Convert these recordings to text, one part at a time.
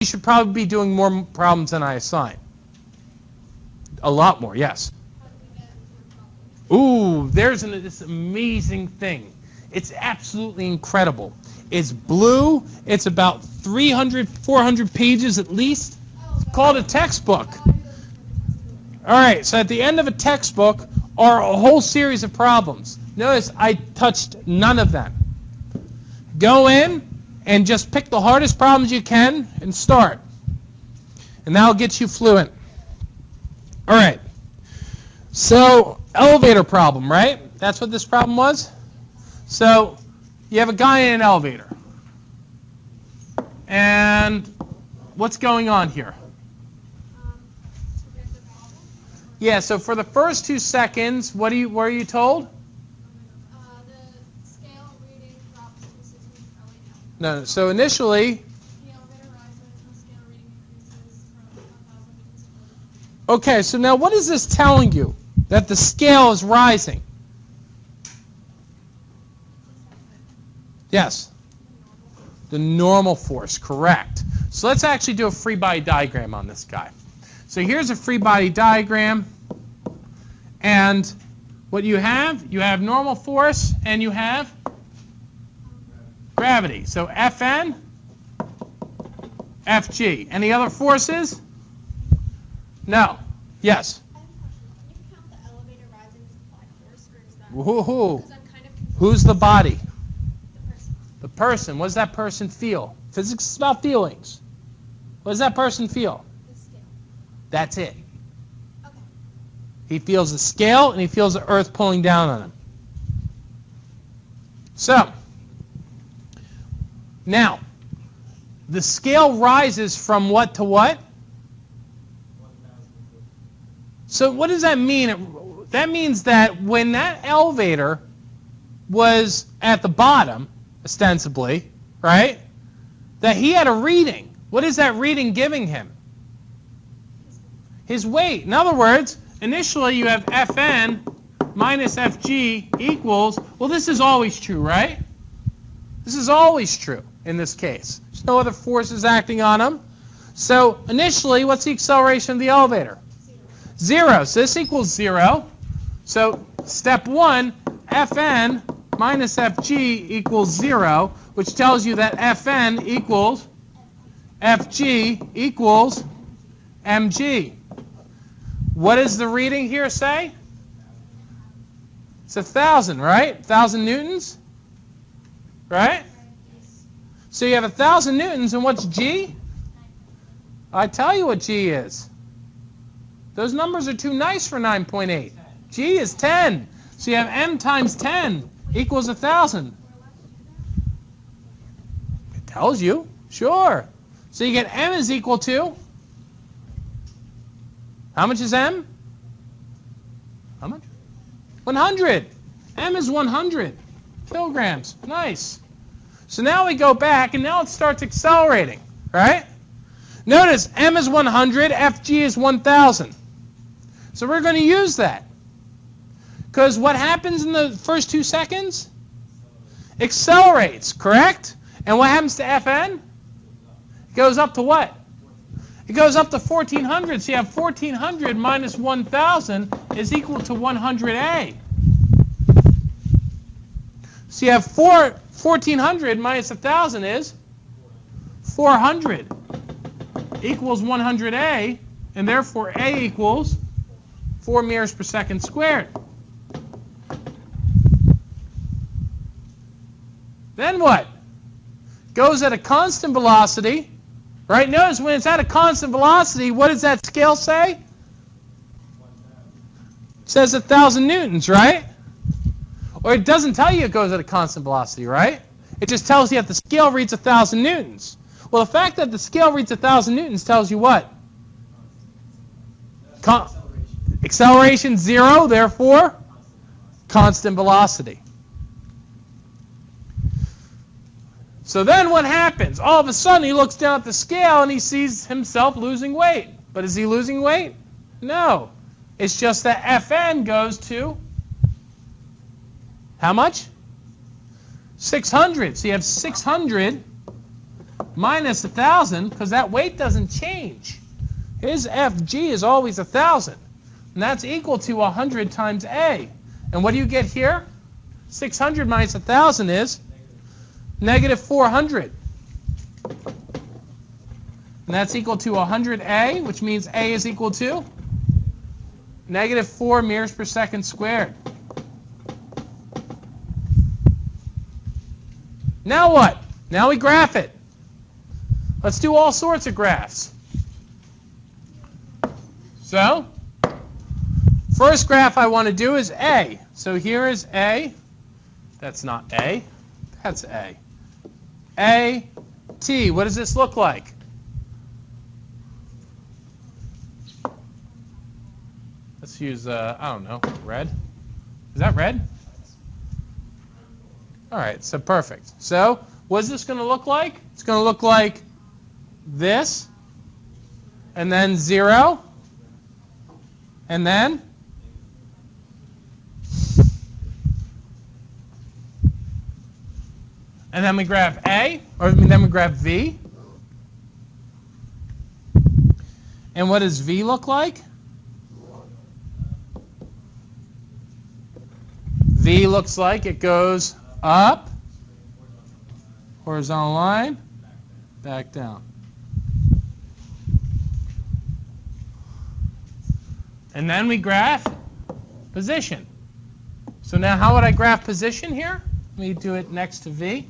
you should probably be doing more problems than I assign. A lot more, yes. Ooh, there's this amazing thing. It's absolutely incredible. It's blue. It's about 300, 400 pages at least. It's called a textbook. All right, so at the end of a textbook are a whole series of problems. Notice I touched none of them. Go in and just pick the hardest problems you can and start. And that'll get you fluent. All right. So, elevator problem, right? That's what this problem was? So, you have a guy in an elevator. And what's going on here? Yeah, so for the first 2 seconds, what are you told? The scale reading drops consistently going down. No, so initially, The elevator rises, the scale reading increases from 1,000 meters to 40. okay, so now what is this telling you? That the scale is rising. Yes. The normal force, correct. So let's actually do a free body diagram on this guy. So here's a free body diagram. And what you have normal force and you have gravity. So Fn, Fg. Any other forces? No. Yes. Woohoo. Who's the body? The person. What does that person feel? Physics is about feelings. What does that person feel? The scale. That's it. Okay. He feels the scale and he feels the earth pulling down on him. So, now, the scale rises from what to what? So what does that mean? That means that when that elevator was at the bottom, ostensibly, right, that he had a reading. What is that reading giving him? His weight. In other words, initially you have Fn minus Fg equals, well, this is always true, right? This is always true in this case. There's no other forces acting on him. So initially, what's the acceleration of the elevator? 0. So this equals 0. So step 1, Fn minus Fg equals 0, which tells you that Fn equals Fg equals mg. What does the reading here say? It's 1,000, right? 1,000 newtons? Right? So you have 1,000 newtons, and what's g? I tell you what g is. Those numbers are too nice for 9.8. G is 10. So you have m times 10 equals 1,000. It tells you. Sure. So you get m is equal to, how much is m? How much? 100. M is 100 kilograms. Nice. So now we go back, and now it starts accelerating, right? Notice m is 100, Fg is 1,000. So we're going to use that. Because what happens in the first 2 seconds? Accelerates, correct? And what happens to Fn? It goes up to what? It goes up to 1,400. So you have 1,400 minus 1,000 is equal to 100A. So you have 1,400 minus 1,000 is 400 equals 100A, and therefore A equals 4 meters per second squared. Then what? Goes at a constant velocity, right? Notice when it's at a constant velocity, what does that scale say? It says 1,000 newtons, right? Or it doesn't tell you it goes at a constant velocity, right? It just tells you that the scale reads 1,000 newtons. Well, the fact that the scale reads 1,000 newtons tells you what? Acceleration 0, therefore constant velocity. So then what happens? All of a sudden he looks down at the scale and he sees himself losing weight. But is he losing weight? No. It's just that Fn goes to how much? 600. So you have 600 minus 1,000, because that weight doesn't change. His FG is always 1,000. And that's equal to 100 times A. And what do you get here? 600 minus 1,000 is negative 400. And that's equal to 100A, which means A is equal to negative 4 meters per second squared. Now what? Now we graph it. Let's do all sorts of graphs. So, first graph I want to do is A. So here is A. That's not A. That's A. A, T. What does this look like? Let's use, I don't know, red. Is that red? All right, so perfect. So what is this going to look like? It's going to look like this, and then 0, and then we graph A, or then we graph V. And what does V look like? V looks like it goes up, horizontal line, back down. And then we graph position. So now how would I graph position here? Let me do it next to V.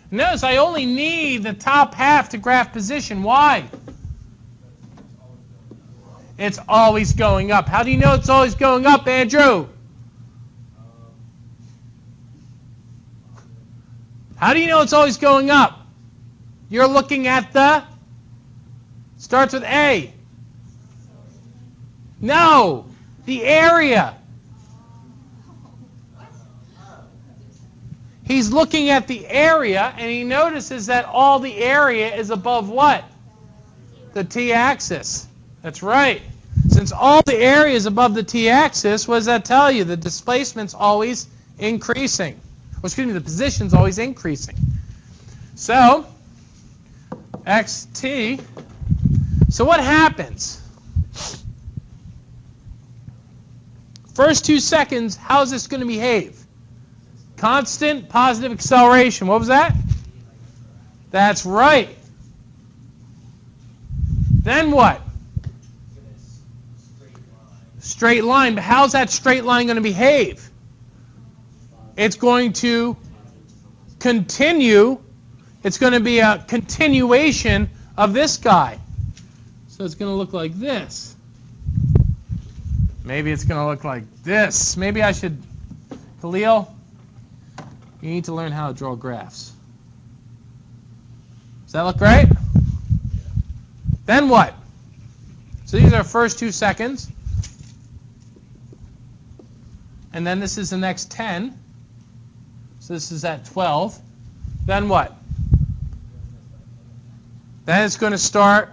Notice I only need the top half to graph position. Why? It's always going up. How do you know it's always going up, Andrew? How do you know it's always going up? You're looking at the, starts with A. No, the area. He's looking at the area, and he notices that all the area is above what? The t-axis. That's right. Since all the area is above the t-axis, what does that tell you? The displacement's always increasing. Well, excuse me, the position's always increasing. So, xt. So what happens? First 2 seconds, how is this going to behave? Constant positive acceleration. What was that? That's right. Then what? Straight line. But how's that straight line going to behave? It's going to continue. It's going to be a continuation of this guy. So it's going to look like this. Maybe it's going to look like this. Maybe I should, Khalil, you need to learn how to draw graphs. Does that look right? Then what? So these are the first 2 seconds. And then this is the next 10. So this is at 12. Then what? Then it's going to start.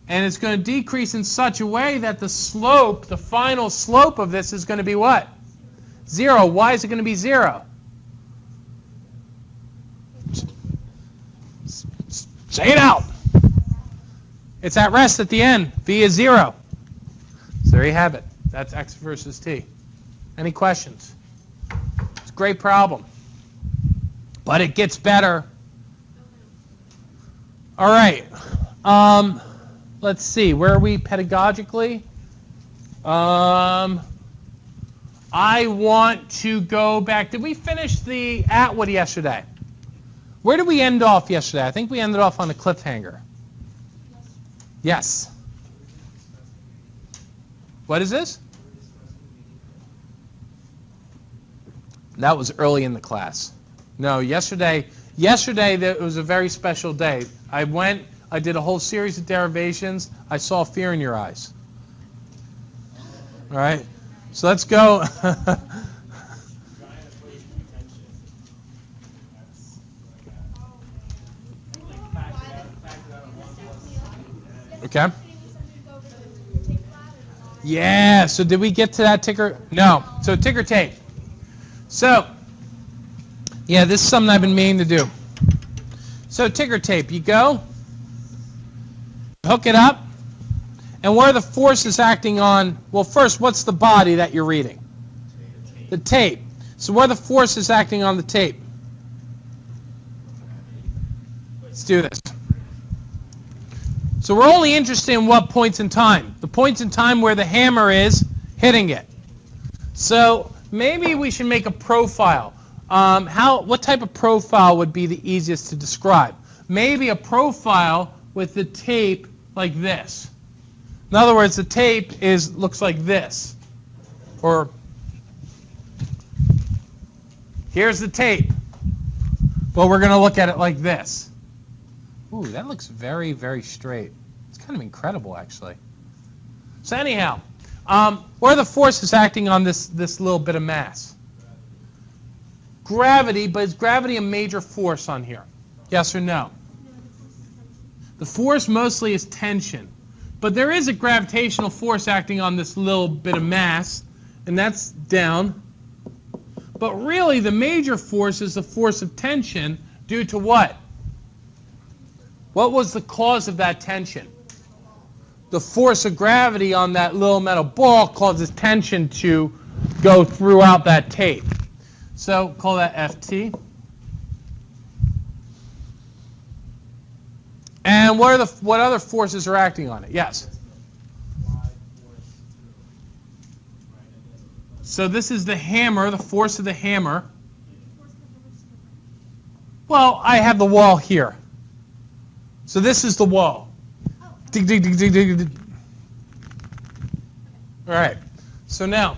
And it's going to decrease in such a way that the slope, the final slope of this is going to be what? 0. Why is it going to be 0? Say it out. It's at rest at the end. V is 0. So there you have it. That's x versus t. Any questions? It's a great problem. But it gets better. All right. Let's see. Where are we pedagogically? I want to go back. Did we finish the Atwood yesterday? Where did we end off yesterday? I think we ended off on a cliffhanger. Yes. What is this? That was early in the class. No, yesterday it was a very special day. I did a whole series of derivations. I saw fear in your eyes. All right? So let's go. Okay. Yeah, so did we get to that ticker? No. So ticker tape. So, yeah, this is something I've been meaning to do. So ticker tape, you go, hook it up, and where are the forces acting on? Well, first, what's the body that you're reading? The tape. So where are the forces acting on the tape? Let's do this. So we're only interested in what points in time. The points in time where the hammer is hitting it. So maybe we should make a profile. What type of profile would be the easiest to describe? Maybe a profile with the tape like this. In other words, the tape looks like this. Or here's the tape. But we're going to look at it like this. Ooh, that looks very, very straight. It's kind of incredible, actually. So anyhow, what are the forces acting on this little bit of mass? Gravity, but is gravity a major force on here? Yes or no? The force mostly is tension. But there is a gravitational force acting on this little bit of mass, and that's down. But really, the major force is the force of tension due to what? What was the cause of that tension? The force of gravity on that little metal ball causes tension to go throughout that tape. So call that Ft. And what other forces are acting on it? Yes. So this is the hammer, the force of the hammer. Well, I have the wall here. So this is the wall. Dig, dig, dig, dig, dig, dig. All right. So now,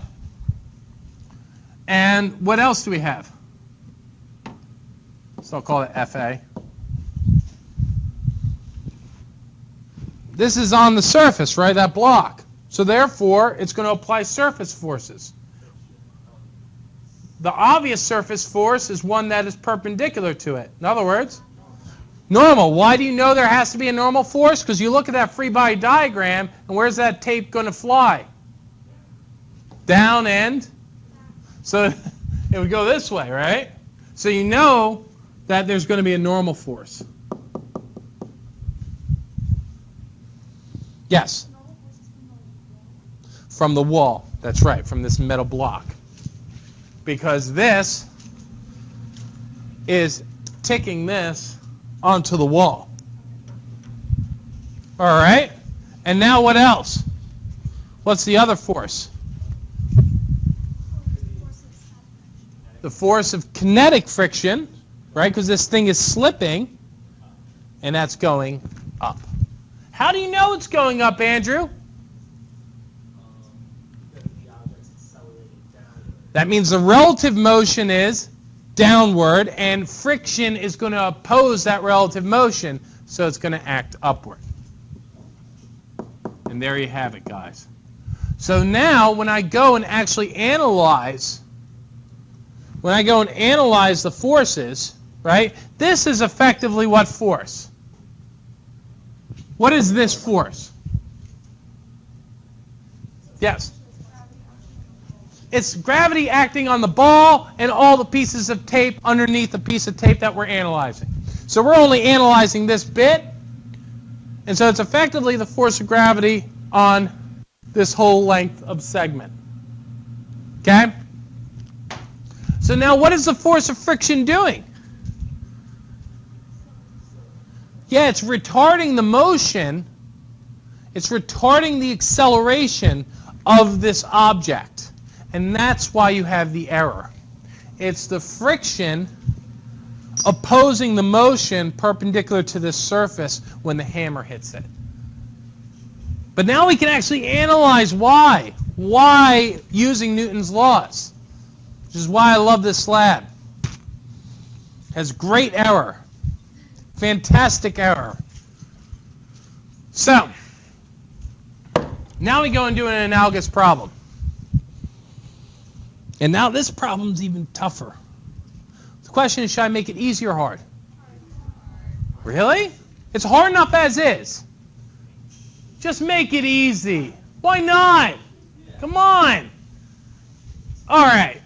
and what else do we have? So I'll call it Fa. This is on the surface, right, that block. So therefore, it's going to apply surface forces. The obvious surface force is one that is perpendicular to it. In other words, normal. Why do you know there has to be a normal force? Because you look at that free body diagram, and where's that tape going to fly? Down and? So it would go this way, right? So you know that there's going to be a normal force. Yes? From the wall. That's right, from this metal block. Because this is ticking this onto the wall. All right? And now what else? What's the other force? The force of kinetic friction, right? Because this thing is slipping, and that's going up. How do you know it's going up, Andrew? That means the relative motion is downward, and friction is going to oppose that relative motion, so it's going to act upward. And there you have it, guys. So now, when I go and actually analyze, the forces, right, this is effectively what force? What is this force? Yes? It's gravity acting on the ball and all the pieces of tape underneath the piece of tape that we're analyzing. So we're only analyzing this bit, and so it's effectively the force of gravity on this whole length of segment. Okay? So now what is the force of friction doing? Yeah, it's retarding the motion. It's retarding the acceleration of this object. And that's why you have the error. It's the friction opposing the motion perpendicular to this surface when the hammer hits it. But now we can actually analyze why. Why using Newton's laws. Which is why I love this slab. Has great error. Fantastic error. So, now we go and do an analogous problem. And now this problem's even tougher. The question is, should I make it easy or hard? Really? It's hard enough as is. Just make it easy. Why not? Come on. All right.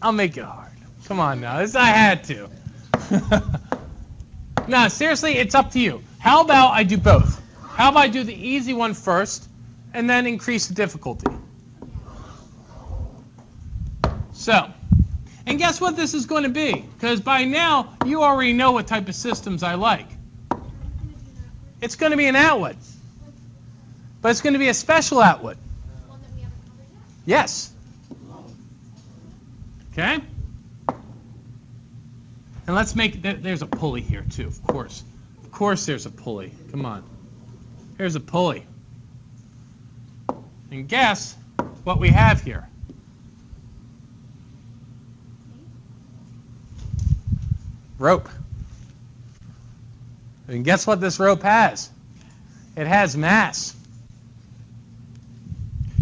I'll make it hard. Come on now. I had to. No, seriously, it's up to you. How about I do both? How about I do the easy one first and then increase the difficulty? So, and guess what this is going to be? Because by now, you already know what type of systems I like. It's going to be an outlet. But it's going to be a special outlet. One that we haven't covered yet. Yes. Okay? And let's make, there's a pulley here too, of course. Of course there's a pulley. Come on. Here's a pulley. And guess what we have here? Rope. And guess what this rope has? It has mass.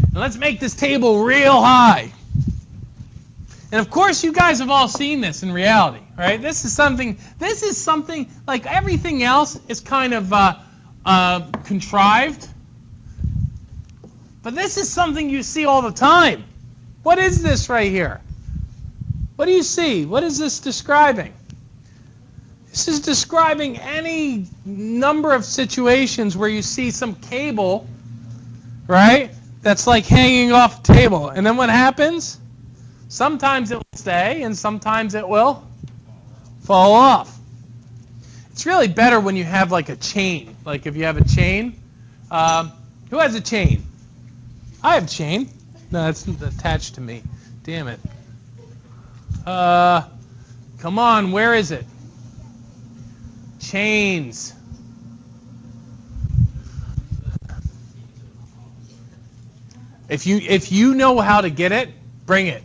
And let's make this table real high. And of course, you guys have all seen this in reality, right? This is something like everything else is kind of contrived. But this is something you see all the time. What is this right here? What do you see? What is this describing? This is describing any number of situations where you see some cable, right, that's like hanging off a table. And then what happens? Sometimes it will stay, and sometimes it will fall off. It's really better when you have like a chain. Like if you have a chain. Who has a chain? I have a chain. No, it's attached to me. Damn it. Come on, where is it? Chains. If you know how to get it, bring it.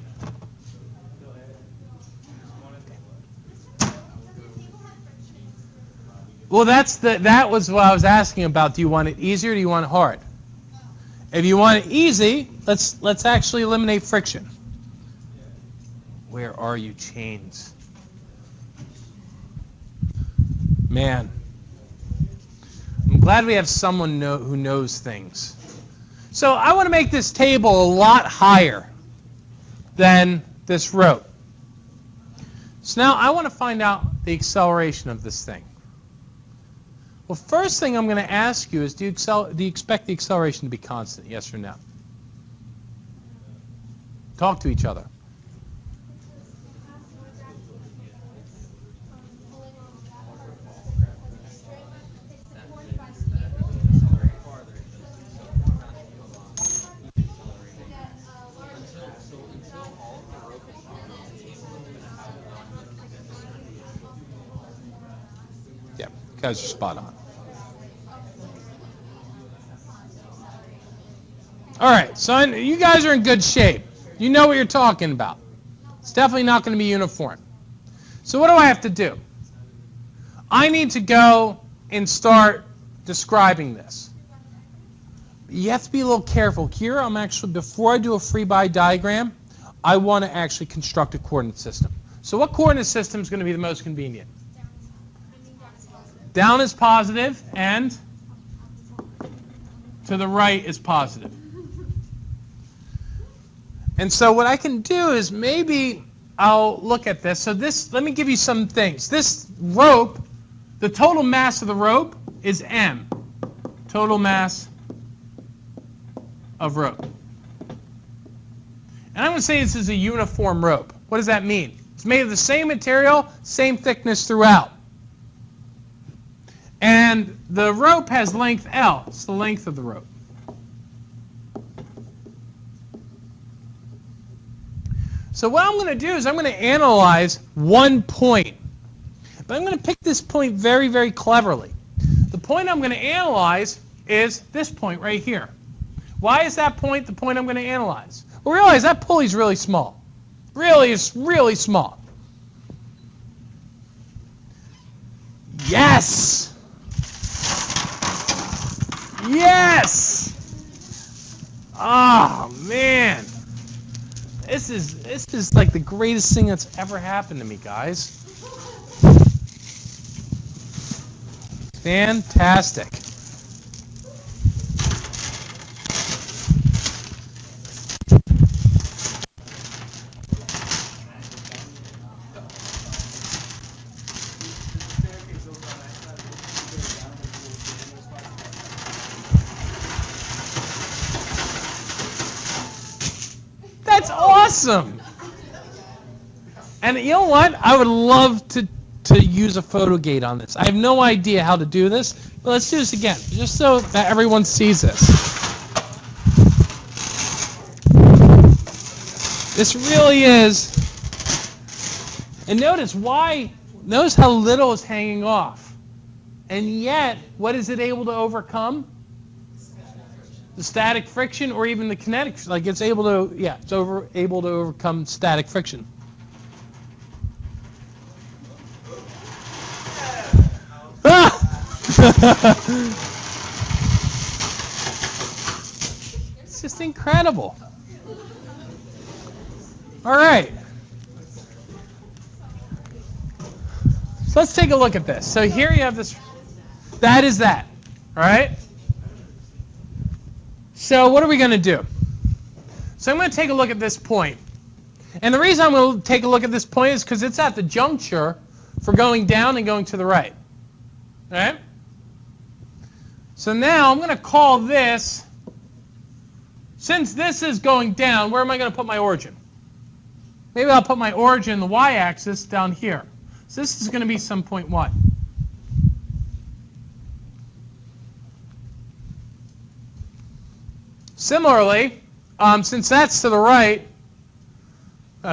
Well, that was what I was asking about. Do you want it easy or do you want it hard? If you want it easy, let's actually eliminate friction. Where are you, chains? Man, I'm glad we have someone who knows things. So I want to make this table a lot higher than this rope. So now I want to find out the acceleration of this thing. Well, first thing I'm going to ask you is, do you expect the acceleration to be constant, yes or no? Talk to each other. Yeah, you guys are spot on. All right, so you guys are in good shape. You know what you're talking about. It's definitely not going to be uniform. So what do I have to do? I need to go and start describing this. You have to be a little careful. Here, before I do a free body diagram, I want to actually construct a coordinate system. So what coordinate system is going to be the most convenient? Down is positive, and to the right is positive. And so what I can do is maybe I'll look at this. So let me give you some things. This rope, the total mass of the rope is M. Total mass of rope. And I'm going to say this is a uniform rope. What does that mean? It's made of the same material, same thickness throughout. And the rope has length L. It's the length of the rope. So what I'm going to do is I'm going to analyze one point. But I'm going to pick this point very, very cleverly. The point I'm going to analyze is this point right here. Why is that point the point I'm going to analyze? Well, realize that pulley is really small. Really, it's really small. Yes! Yes! Oh, man. This is like the greatest thing that's ever happened to me, guys. Fantastic. That's awesome. And you know what? I would love to use a photo gate on this. I have no idea how to do this, but let's do this again, just so that everyone sees this. This really is, and notice how little is hanging off. And yet, what is it able to overcome? The static friction, or even the kinetic, like it's able to, able to overcome static friction. It's just incredible. All right. So let's take a look at this. So here you have this. That is that. All right. So what are we going to do? So I'm going to take a look at this point. And the reason I'm going to take a look at this point is because it's at the juncture for going down and going to the right. All right? So now I'm going to call this, since this is going down, where am I going to put my origin? Maybe I'll put my origin in the y-axis down here. So this is going to be some point 1. Similarly, since that's to the right,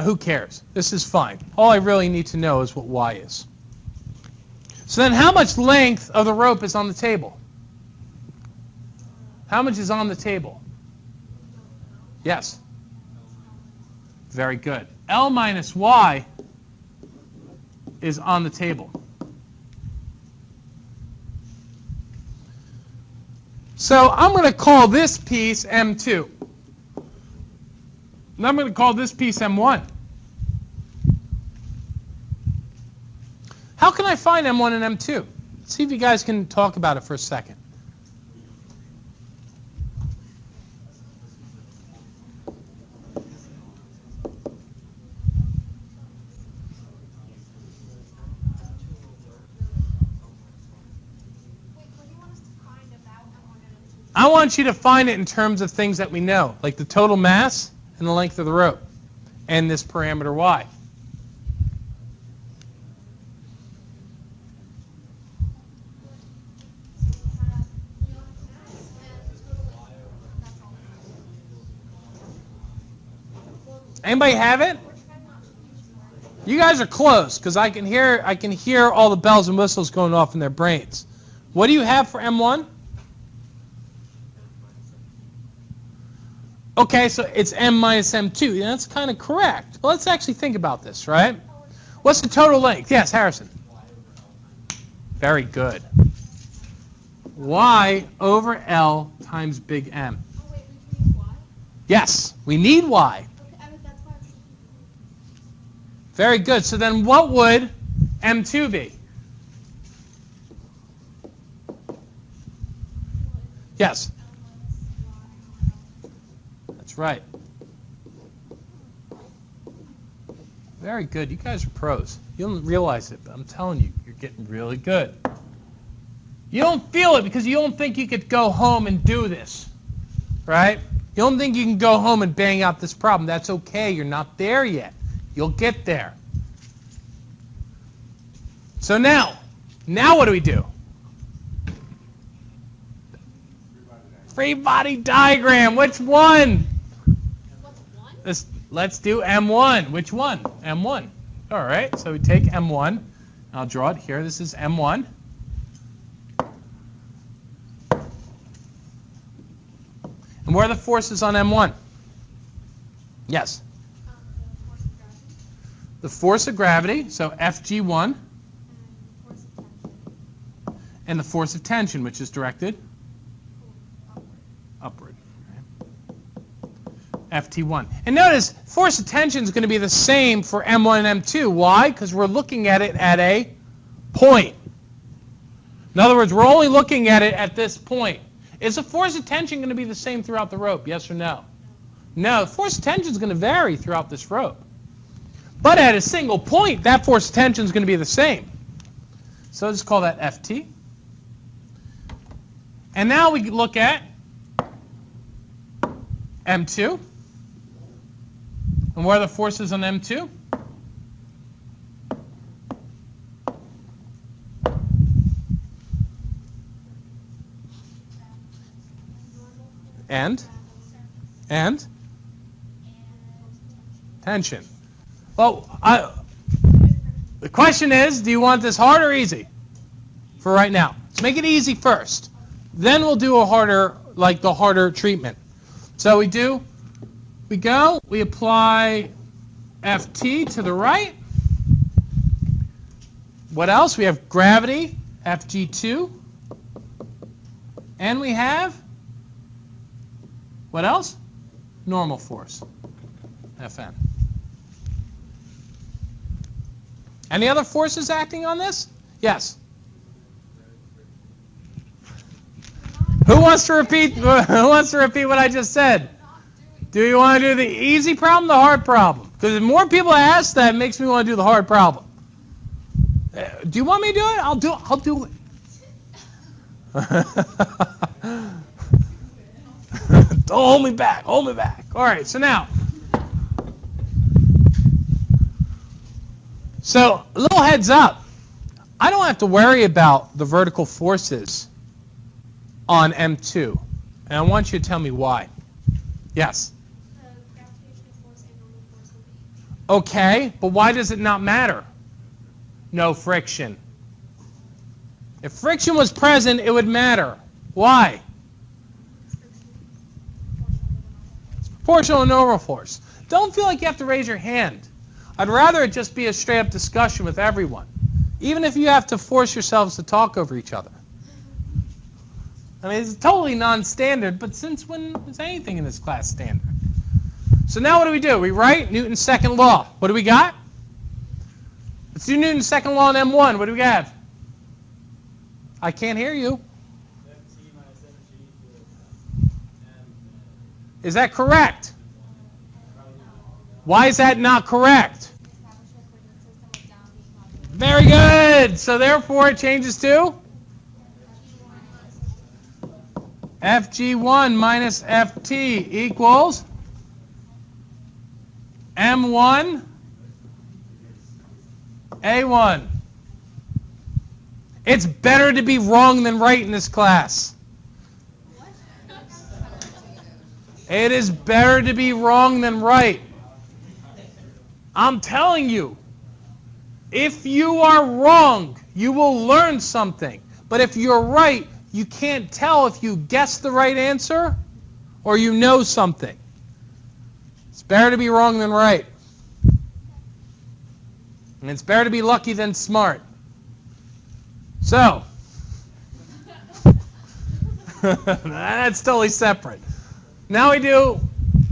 who cares? This is fine. All I really need to know is what y is. So then how much length of the rope is on the table? How much is on the table? Yes. Very good. L minus y is on the table. So I'm going to call this piece M2. And I'm going to call this piece M1. How can I find M1 and M2? Let's see if you guys can talk about it for a second. I want you to find it in terms of things that we know, like the total mass and the length of the rope, and this parameter y. Anybody have it? You guys are close, because I can hear all the bells and whistles going off in their brains. What do you have for M1? Okay, so it's M minus M2. Yeah, that's kind of correct. Well, let's actually think about this, right? What's the total length? Yes, Harrison. Very good. Y over L times big M. Oh, wait, we need y? Yes, we need Y. Okay, that's why I'm... Very good. So then what would M2 be? Yes. That's right. Very good. You guys are pros. You don't realize it, but I'm telling you, you're getting really good. You don't feel it because you don't think you could go home and do this, right? You don't think you can go home and bang out this problem. That's okay. You're not there yet. You'll get there. So now what do we do? Free body diagram. Which one? What's 1? Let's do M1. Which one? M1. All right. So we take M1. I'll draw it here. This is M1. And where are the forces on M1? Yes. The force of gravity, so Fg1, and the force of tension, which is directed upward. Ft1. And notice, force of tension is going to be the same for M1 and M2. Why? Because we're looking at it at a point. In other words, we're only looking at it at this point. Is the force of tension going to be the same throughout the rope? Yes or no? No, the force of tension is going to vary throughout this rope. But at a single point, that force of tension is going to be the same. So let's call that Ft. And now we look at M2. And what are the forces on M2? And tension. Well, the question is, do you want this hard or easy for right now? Let's make it easy first. Then we'll do a harder, like the harder treatment. So we apply Ft to the right. What else? We have gravity, Fg2. And we have, what else? Normal force, Fn. Any other forces acting on this? Yes. Who wants to repeat? Who wants to repeat what I just said? Do you want to do the easy problem, the hard problem? Because the more people ask that, it makes me want to do the hard problem. Do you want me to do it? I'll do it. Don't hold me back. Hold me back. All right. So now. So a little heads up. I don't have to worry about the vertical forces on M2. And I want you to tell me why. Yes? The gravitational force and normal force will be. Okay, but why does it not matter? No friction. If friction was present, it would matter. Why? It's proportional to normal force. Don't feel like you have to raise your hand. I'd rather it just be a straight-up discussion with everyone, even if you have to force yourselves to talk over each other. I mean, it's totally non-standard, but since when is anything in this class standard? So now what do? We write Newton's second law. What do we got? Let's do Newton's second law in M1. What do we have? I can't hear you. Is that correct? Why is that not correct? Very good. So therefore it changes to Fg1 minus Ft equals M1 A1. It's better to be wrong than right in this class. It is better to be wrong than right. I'm telling you, if you are wrong, you will learn something. But if you're right, you can't tell if you guess the right answer or you know something. It's better to be wrong than right. And it's better to be lucky than smart. So, that's totally separate. Now we do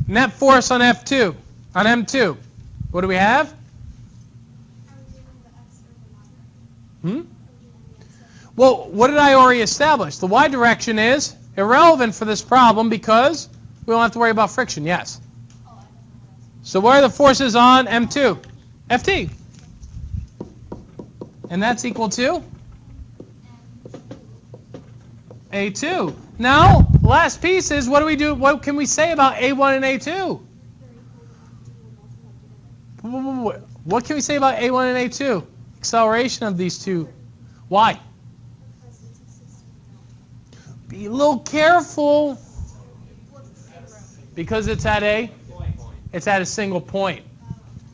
net force on F2, on M2. What do we have? Well, what did I already establish? The y direction is irrelevant for this problem because we don't have to worry about friction. Yes. So what are the forces on M2? Ft. And that's equal to A2. Now, last piece is what do we do? What can we say about A1 and A2? What can we say about A1 and A2? Acceleration of these two. Why? Be a little careful. Because it's at a single point.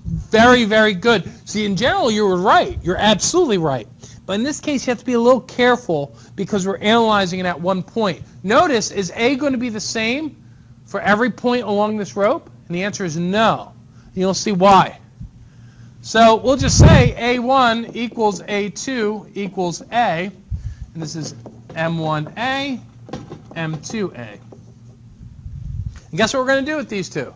Very, very good. See, in general, you were right. You're absolutely right. But in this case, you have to be a little careful because we're analyzing it at one point. Notice, is A going to be the same for every point along this rope? And the answer is no. And you'll see why. So we'll just say A1 equals A2 equals A. And this is M1A, M2A. And guess what we're going to do with these two?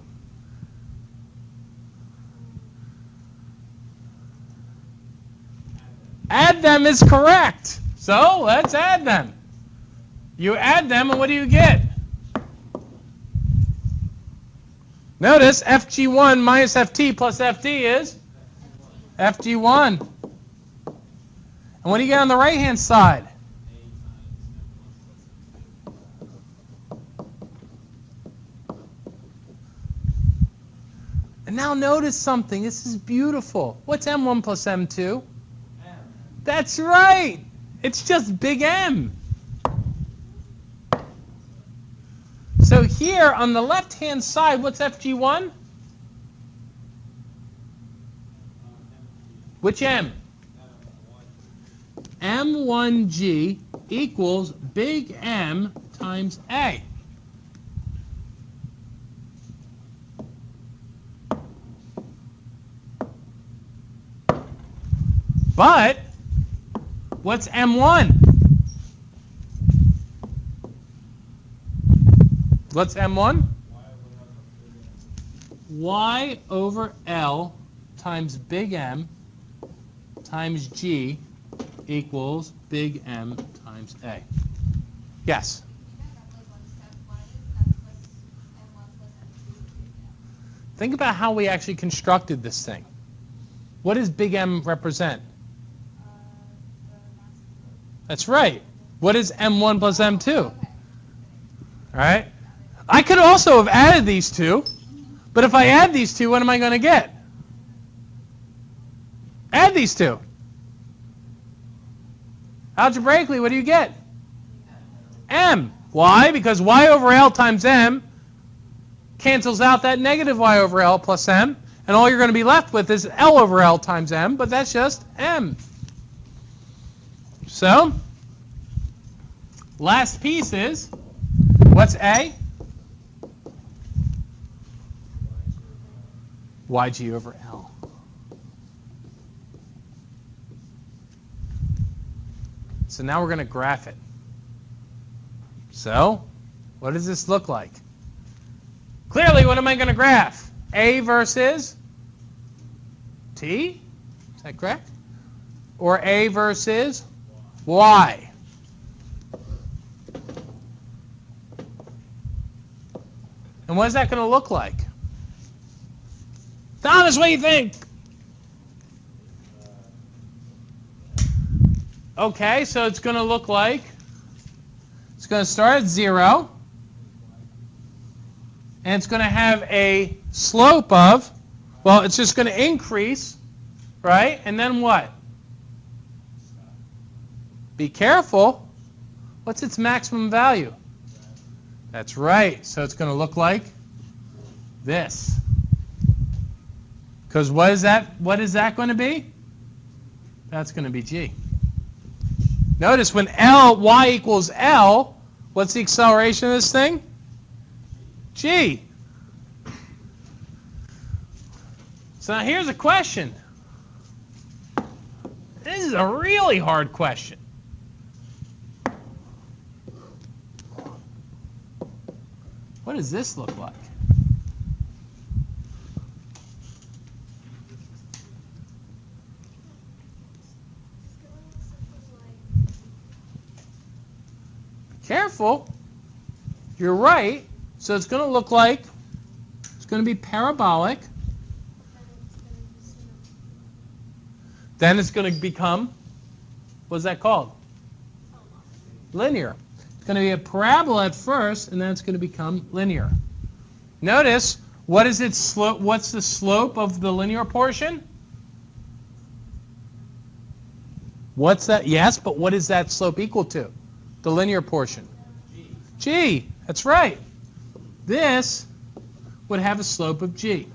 Add them is correct. So let's add them. You add them, and what do you get? Notice Fg1 minus Ft plus Ft is Fg1. And what do you get on the right-hand side? And now notice something. This is beautiful. What's M1 plus M2? M. That's right. It's just big M. So here on the left-hand side, what's FG1? Which M? M1G equals big M times A. But what's M1? What's M1? Y over L times big M times G equals big M times A. Yes? Think about how we actually constructed this thing. What does big M represent? That's right. What is M1 plus M2? All right? I could also have added these two, but if I add these two, what am I going to get? Add these two. Algebraically, what do you get? M. Why? Because y over L times M cancels out that negative y over L plus M, and all you're going to be left with is L over L times M, but that's just M. So, last piece is, what's A? YG over L. So now we're going to graph it. So, what does this look like? Clearly, what am I going to graph? A versus T? Is that correct? Or A versus Y? And what is that going to look like? Thomas, what do you think? Okay, so it's going to look like, it's going to start at 0, and it's going to have a slope of, well, it's just going to increase, right? And then what? Be careful. What's its maximum value? That's right. So it's going to look like this. Because what is that going to be? That's going to be G. Notice when y equals L, what's the acceleration of this thing? G. So now here's a question. This is a really hard question. What does this look like? Careful. You're right. So it's going to look like, it's going to be parabolic. Then it's going to become, what's that called? Linear. It's going to be a parabola at first, and then it's going to become linear. Notice, what is its slope? What's the slope of the linear portion? What's that? Yes, but what is that slope equal to? The linear portion. G. That's right. This would have a slope of G. You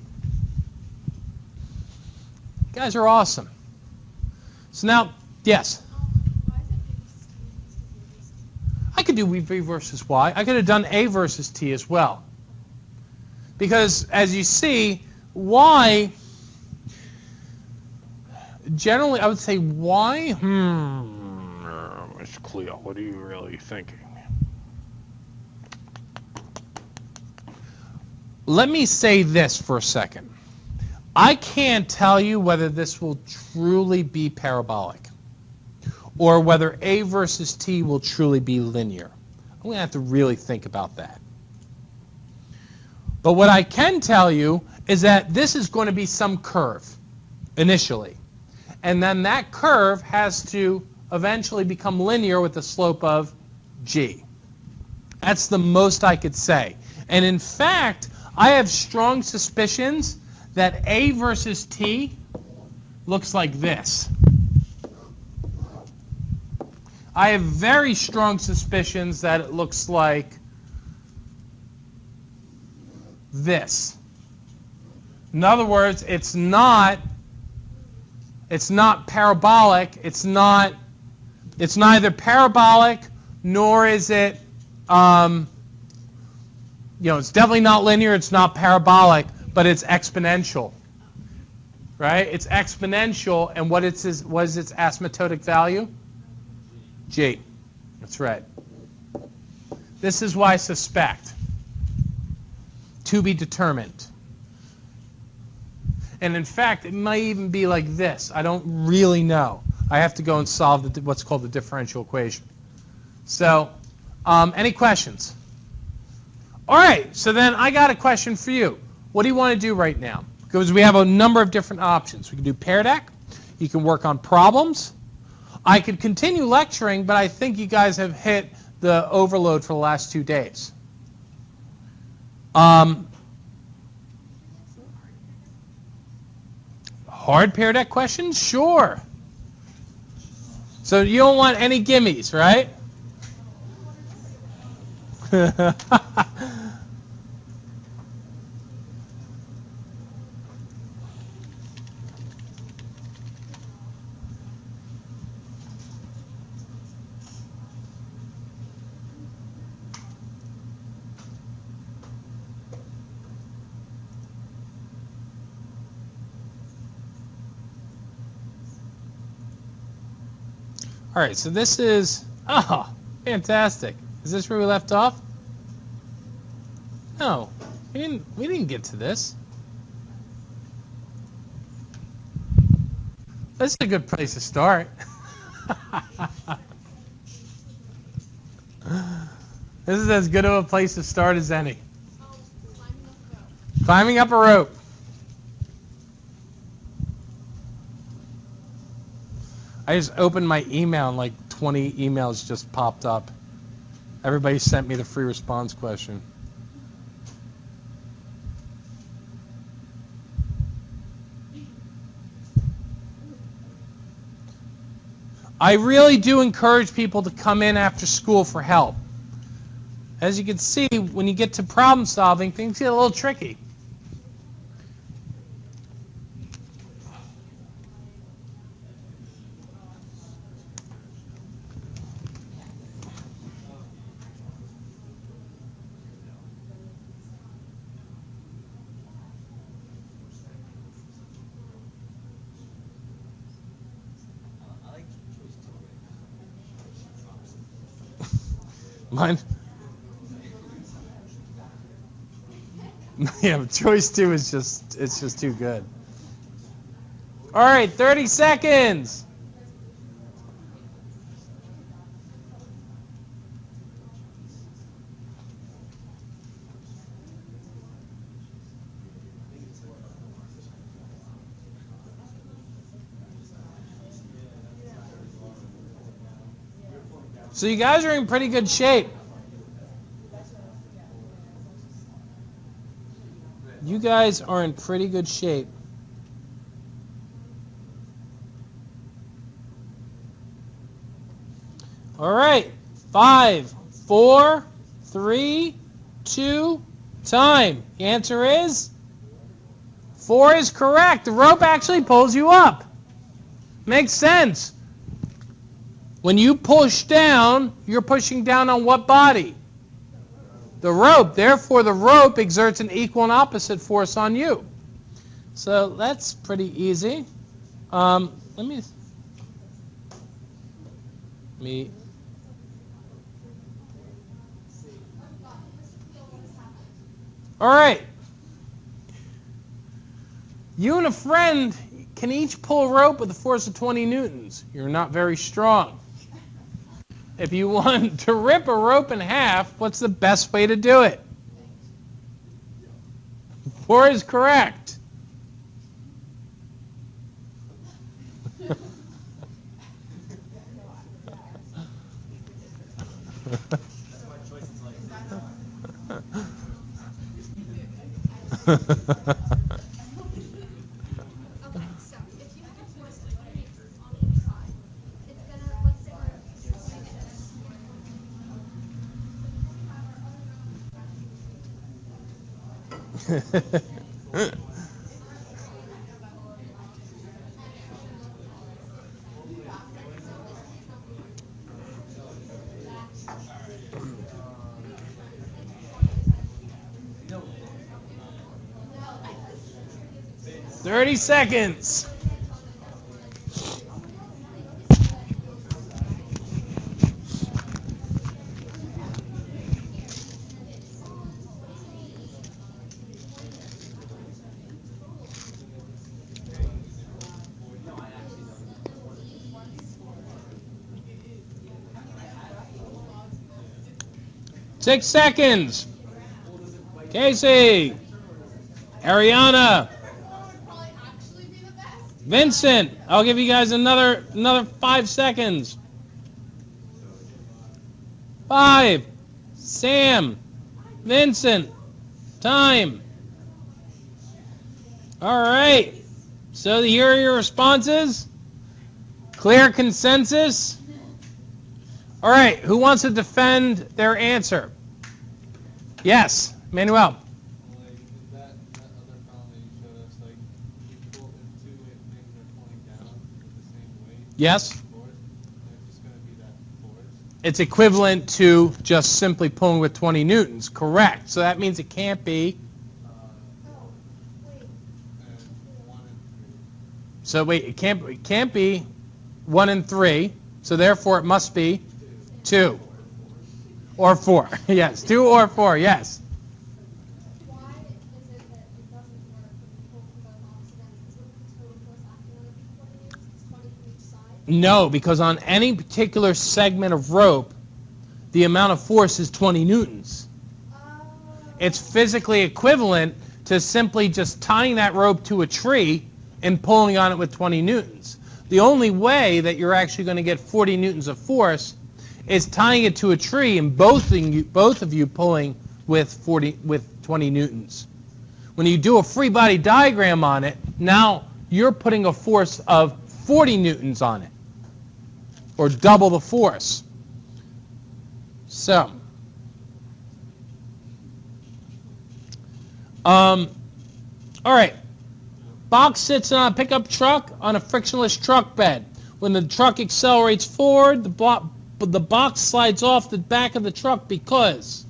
guys are awesome. So now, yes? I could do V versus Y. I could have done A versus T as well. Because, as you see, Y, generally, I would say Y, Miss Cleo, what are you really thinking? Let me say this for a second. I can't tell you whether this will truly be parabolic or whether A versus T will truly be linear. I'm going to have to really think about that. But what I can tell you is that this is going to be some curve initially. And then that curve has to eventually become linear with a slope of G. That's the most I could say. And in fact, I have strong suspicions that A versus T looks like this. I have very strong suspicions that it looks like this. In other words, it's not parabolic. It's neither parabolic nor is it it's definitely not linear, it's not parabolic, but it's exponential. Right? It's exponential, and what is its asymptotic value? G. That's right. This is why I suspect. To be determined. And in fact, it might even be like this. I don't really know. I have to go and solve what's called the differential equation. So, any questions? All right, so then I got a question for you. What do you want to do right now? Because we have a number of different options. We can do Pear Deck. You can work on problems. I could continue lecturing, but I think you guys have hit the overload for the last 2 days. Hard Pear Deck questions? Sure. So you don't want any gimmies, right? All right, so this is, fantastic. Is this where we left off? No, we didn't get to this. This is a good place to start. This is as good of a place to start as any. Climbing up a rope. I just opened my email and like 20 emails just popped up. Everybody sent me the free response question. I really do encourage people to come in after school for help. As you can see, when you get to problem solving, things get a little tricky. Mine? Yeah, but choice 2 is just too good. All right, 30 seconds. So you guys are in pretty good shape. You guys are in pretty good shape. All right. 5, 4, 3, 2, time. The answer is 4 is correct. The rope actually pulls you up. Makes sense. When you push down, you're pushing down on what body? The rope. Therefore, the rope exerts an equal and opposite force on you. So that's pretty easy. Let me. All right. You and a friend can each pull a rope with a force of 20 newtons. You're not very strong. If you want to rip a rope in half, what's the best way to do it? 4 is correct. "30 seconds." "6 seconds." Casey. Ariana. Vincent. I'll give you guys another 5 seconds. 5. Sam. Vincent. Time. All right. So here are your responses. Clear consensus. All right. Who wants to defend their answer? Yes, Manuel. That other problem that you showed us, like two things are pulling down with the same weight. Yes. Force, they're just going to be that force. It's equivalent to just simply pulling with 20 newtons. Correct. So that means it can't be. And 1 and 3. So wait, it can't be 1 and 3. So therefore it must be 2 or 4. Yes, 2 or 4. Yes. Why is it that it doesn't work when you pull from both opposite ends? Isn't the total force acting on it be 20 newtons? 20 from each side? No, because on any particular segment of rope, the amount of force is 20 newtons. It's physically equivalent to simply just tying that rope to a tree and pulling on it with 20 newtons. The only way that you're actually going to get 40 newtons of force is tying it to a tree and both of you pulling with 20 newtons. When you do a free body diagram on it, now you're putting a force of 40 newtons on it, or double the force. So, all right. Box sits on a pickup truck on a frictionless truck bed. When the truck accelerates forward, the box slides off the back of the truck because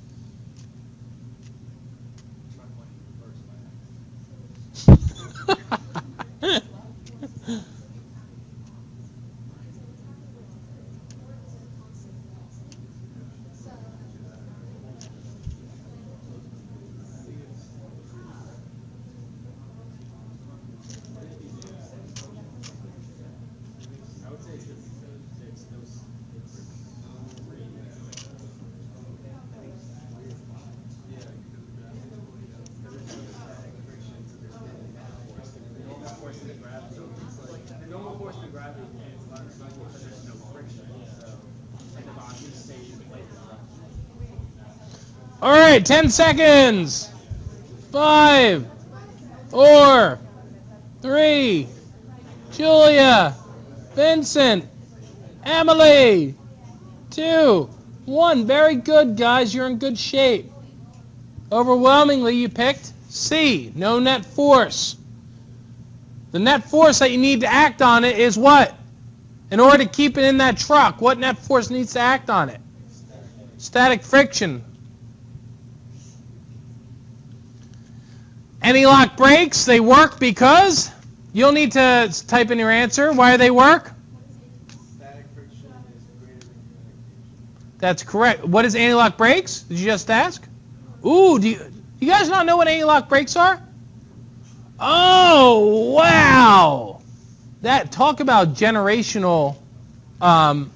All right, 10 seconds. 5, 4, 3, Julia, Vincent, Emily, 2, 1. Very good, guys. You're in good shape. Overwhelmingly, you picked C, no net force. The net force that you need to act on it is what? In order to keep it in that truck, what net force needs to act on it? Static friction. Anti-lock brakes, they work because? You'll need to type in your answer. Why do they work? Static friction is greater than kinetic. That's correct. What is anti-lock brakes? Did you just ask? Ooh, do you guys not know what anti-lock brakes are? Oh, wow. Talk about generational. All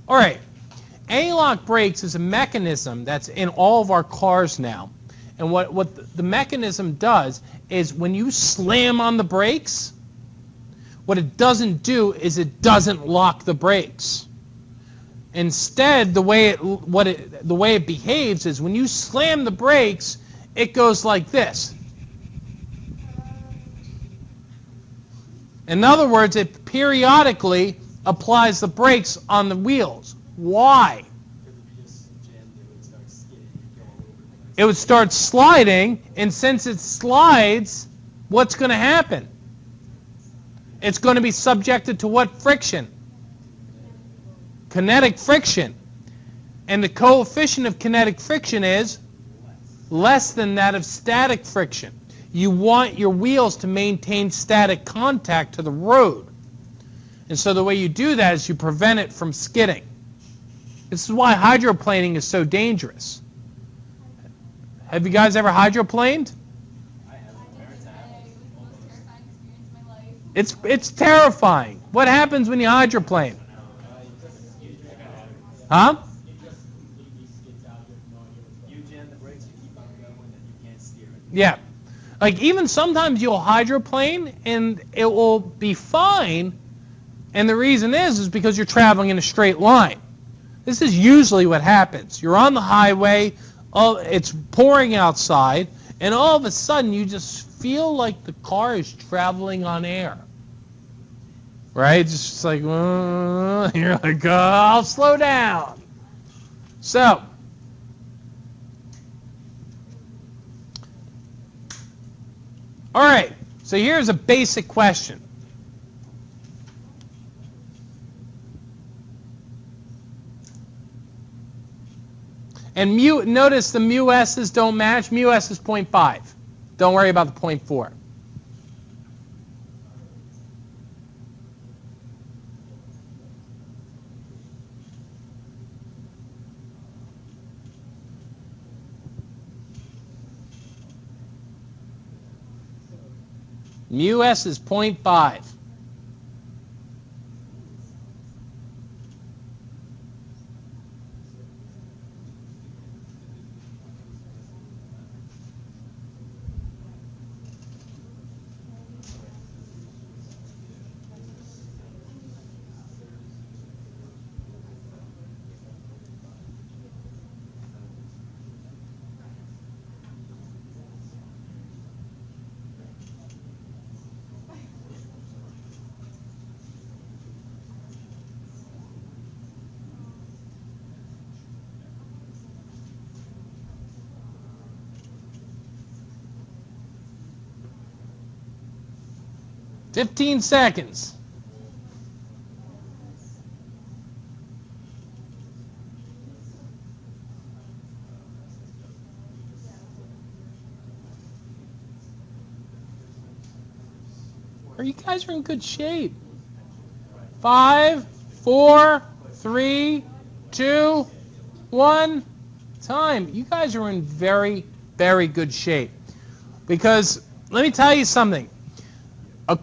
right. Anti-lock brakes is a mechanism that's in all of our cars now. And what the mechanism does is when you slam on the brakes, what it doesn't do is it doesn't lock the brakes. Instead, the way it behaves is when you slam the brakes, it goes like this. In other words, it periodically applies the brakes on the wheels. Why? it would start sliding, and since it slides, what's going to happen? It's going to be subjected to what friction? Kinetic friction. And the coefficient of kinetic friction is less than that of static friction. You want your wheels to maintain static contact to the road. And so the way you do that is you prevent it from skidding. This is why hydroplaning is so dangerous. Have you guys ever hydroplaned? I have. Parents have. It was the most terrifying experience of my life. It's terrifying. What happens when you hydroplane? Huh? It just completely skids out. You jam the brakes, you keep on going, and you can't steer it. Yeah. Like even sometimes you'll hydroplane and it will be fine, and the reason is because you're traveling in a straight line. This is usually what happens. You're on the highway, it's pouring outside, and all of a sudden you just feel like the car is traveling on air. Right? It's just like, you're like, I'll slow down. So, all right, so here's a basic question. And notice the mu s's don't match. Mu s is 0.5. Don't worry about the 0.4. Mu s is 0.5. Fifteen seconds. You guys are in good shape. 5, 4, 3, 2, 1. Time. You guys are in very, very good shape. Because let me tell you something. A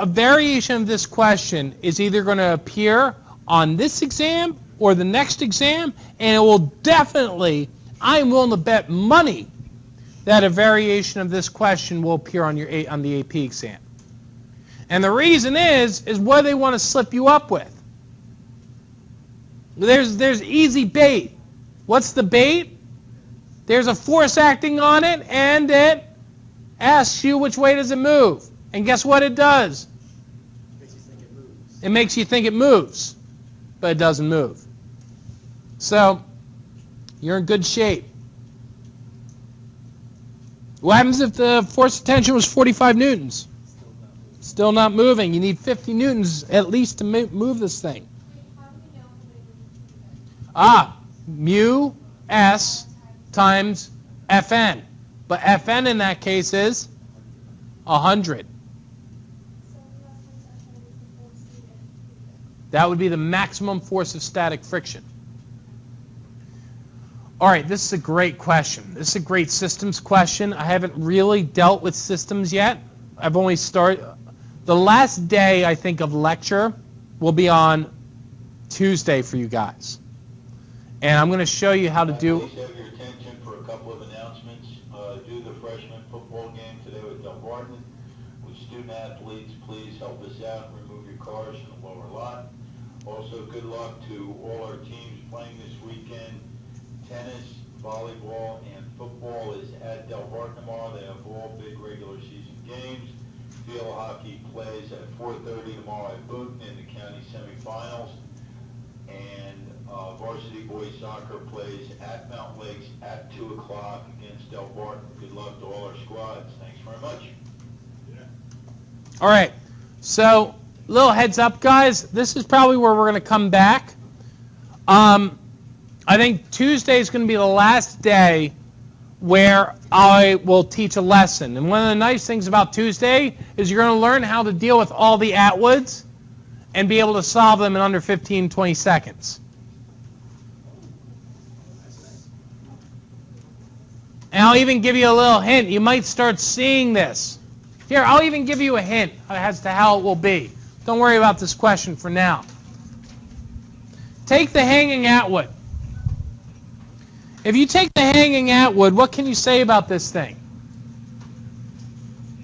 variation of this question is either going to appear on this exam or the next exam, and it will definitely, I'm willing to bet money that a variation of this question will appear on the AP exam. And the reason is what they want to slip you up with. There's easy bait. What's the bait? There's a force acting on it, and it asks you which way does it move. And guess what it does? It makes you think it moves, but it doesn't move. So, you're in good shape. What happens if the force of tension was 45 newtons? Still not moving. You need 50 newtons at least to move this thing. How do we know how many Mu s times Fn. But Fn in that case is 100. That would be the maximum force of static friction. All right, this is a great question. This is a great systems question. I haven't really dealt with systems yet. I've only started. The last day, I think, of lecture will be on Tuesday for you guys. And I'm going to show you how to do... Please have your attention for a couple of announcements. Do the freshman football game today with Delbarton. With student athletes, please help us out and remove your cars from the lower lot. Also, good luck to all our teams playing this weekend. Tennis, volleyball, and football is at Delbarton tomorrow. They have all big regular season games. Field hockey plays at 4:30 tomorrow at Boonton in the county semifinals. And varsity boys Soccer plays at Mount Lakes at 2 o'clock against Del Barton. Good luck to all our squads. Thanks very much. All right. So, little heads up, guys. This is probably where we're going to come back. I think Tuesday is going to be the last day where I will teach a lesson. And one of the nice things about Tuesday is you're going to learn how to deal with all the Atwoods and be able to solve them in under 15, 20 seconds. And I'll even give you a little hint. You might start seeing this. Here, I'll even give you a hint as to how it will be. Don't worry about this question for now. Take the hanging Atwood. If you take the hanging Atwood, what can you say about this thing?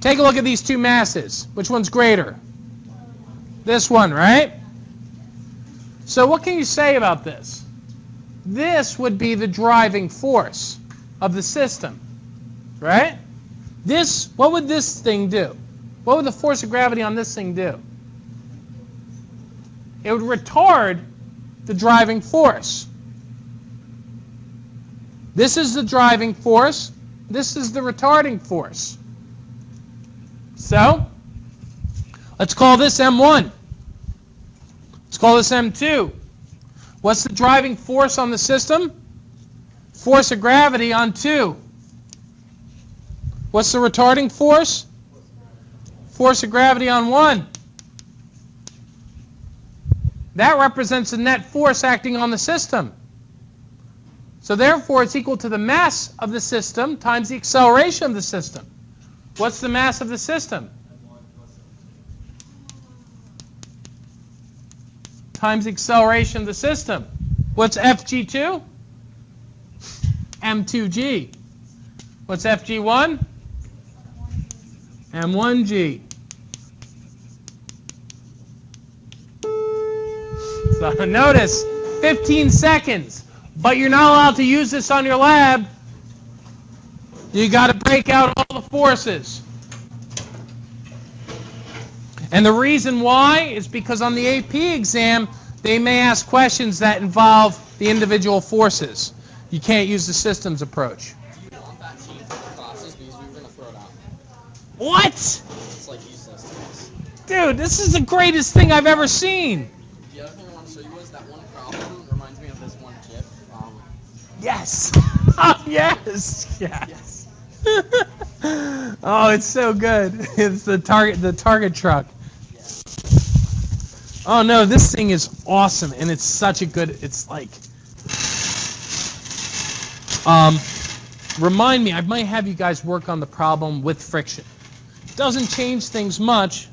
Take a look at these two masses. Which one's greater? This one, right? So what can you say about this? This would be the driving force of the system, right? What would this thing do? What would the force of gravity on this thing do? It would retard the driving force. This is the driving force. This is the retarding force. So, let's call this M1. Let's call this M2. What's the driving force on the system? Force of gravity on 2. What's the retarding force? Force of gravity on 1. That represents the net force acting on the system. So therefore, it's equal to the mass of the system times the acceleration of the system. What's the mass of the system? Times the acceleration of the system. What's FG2? M2G. What's FG1? M1G. So notice, 15 seconds. But you're not allowed to use this on your lab. You got to break out all the forces. And the reason why is because on the AP exam, they may ask questions that involve the individual forces. You can't use the systems approach. Do you want that sheet for classes? Because we were going to throw it out. What? It's like useless to us. Dude, this is the greatest thing I've ever seen. The other thing I want to show you is that one problem reminds me of this one GIF. Yes. Yes. Yes. Oh, it's so good. It's the target truck. Oh no, this thing is awesome, and it's such a good. It's like. Remind me, I might have you guys work on the problem with friction. Doesn't change things much,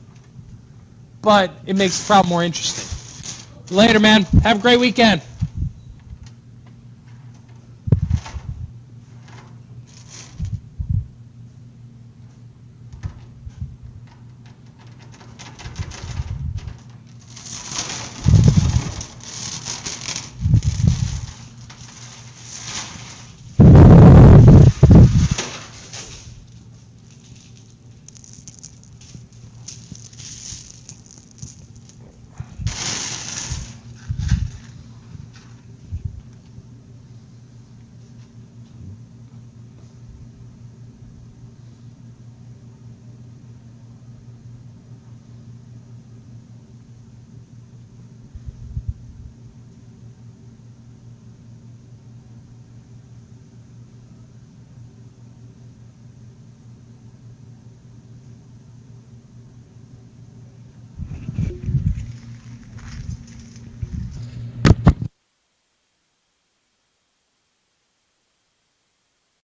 but it makes the problem more interesting. Later, man. Have a great weekend.